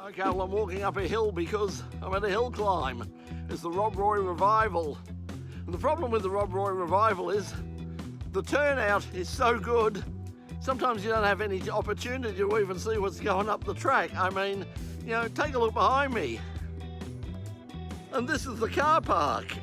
Okay, well, I'm walking up a hill because I'm at a hill climb. It's the Rob Roy Revival. And the problem with the Rob Roy Revival is the turnout is so good, sometimes you don't have any opportunity to even see what's going up the track. I mean, you know, take a look behind me. And this is the car park.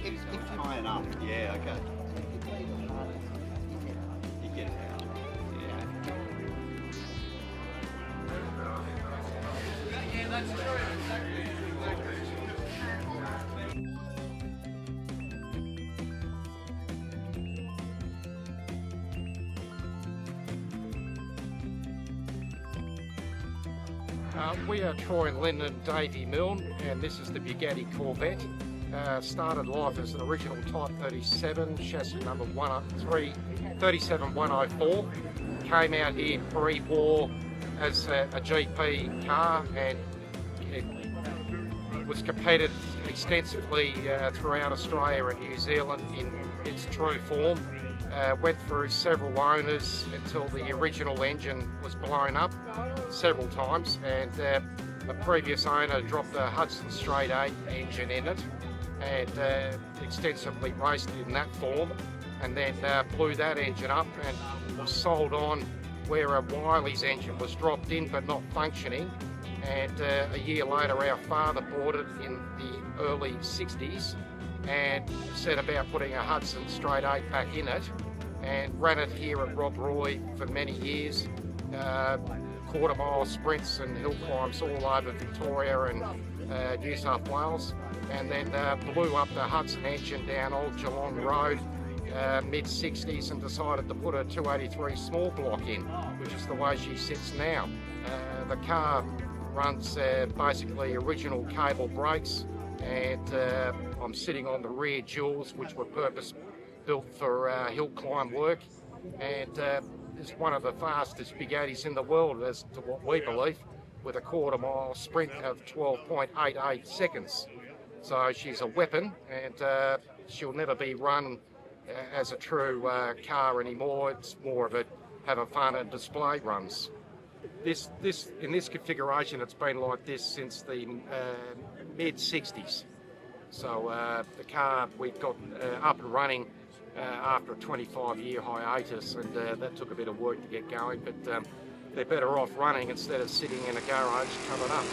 It's high enough, yeah, okay. You get it out, yeah. Yeah, that's true, exactly. We are Troy and Earl Davey-Milne, and this is the Bugatti Corvette. Started life as an original Type 37, chassis number 37104. Came out here pre-war as a GP car, and it was competed extensively throughout Australia and New Zealand in its true form. Went through several owners until the original engine was blown up several times, and the previous owner dropped the Hudson Straight 8 engine in it and extensively raced it in that form, and then blew that engine up and was sold on where a Wiley's engine was dropped in but not functioning, and a year later our father bought it in the early 60s and set about putting a Hudson Straight 8 back in it, and ran it here at Rob Roy for many years, quarter mile sprints and hill climbs all over Victoria and New South Wales, and then blew up the Hudson engine down Old Geelong Road mid-60s and decided to put a 283 small block in, which is the way she sits now. The car runs basically original cable brakes, and I'm sitting on the rear jewels, which were purpose-built for hill climb work, and is one of the fastest Bugattis in the world, as to what we believe, with a quarter mile sprint of 12.88 seconds. So she's a weapon, and she'll never be run as a true car anymore. It's more of a having fun and display runs. In this configuration, it's been like this since the mid-60s. So the car we've got up and running after a 25-year hiatus, and that took a bit of work to get going, but they're better off running instead of sitting in a garage covered up.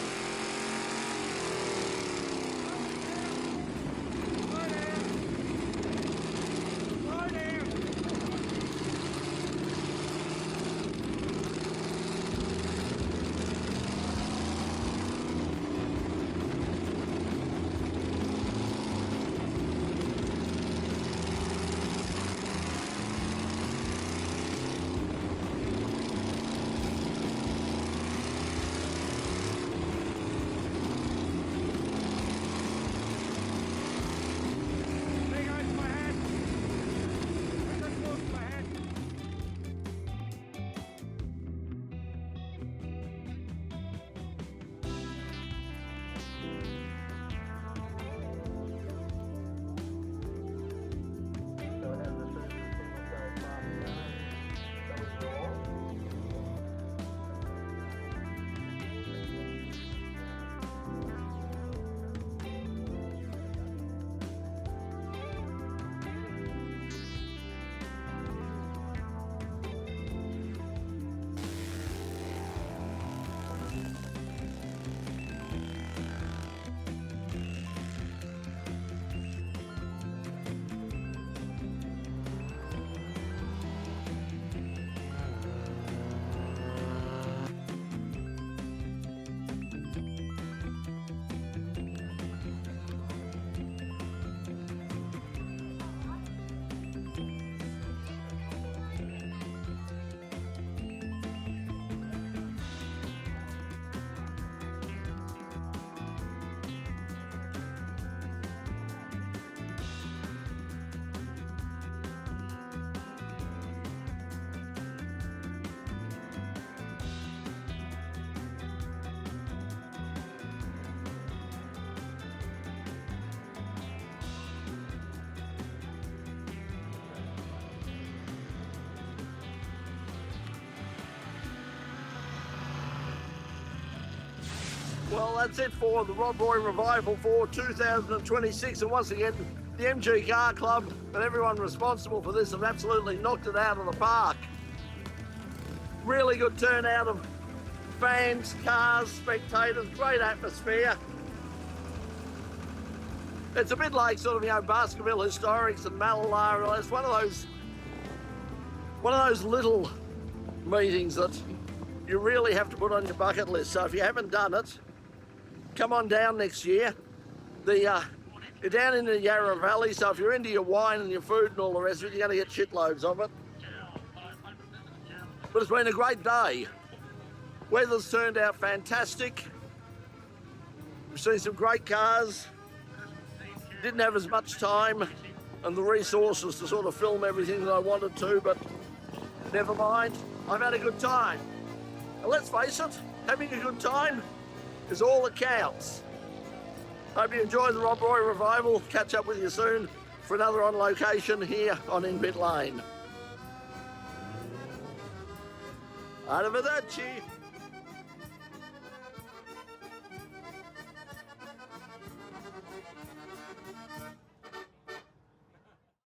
Well, that's it for the Rob Roy Revival for 2026. And once again, the MG Car Club and everyone responsible for this have absolutely knocked it out of the park. Really good turnout of fans, cars, spectators, great atmosphere. It's a bit like sort of, you know, Baskerville Historics and Malala. It's one of those little meetings that you really have to put on your bucket list. So if you haven't done it, come on down next year. You're down in the Yarra Valley, so if you're into your wine and your food and all the rest of it, you're going to get shitloads of it. But it's been a great day. Weather's turned out fantastic. We've seen some great cars. Didn't have as much time and the resources to sort of film everything that I wanted to, but never mind. I've had a good time. And let's face it, having a good time is all that counts. Hope you enjoy the Rob Roy Revival. Catch up with you soon for another On Location here on In Pit Lane. Arrivederci.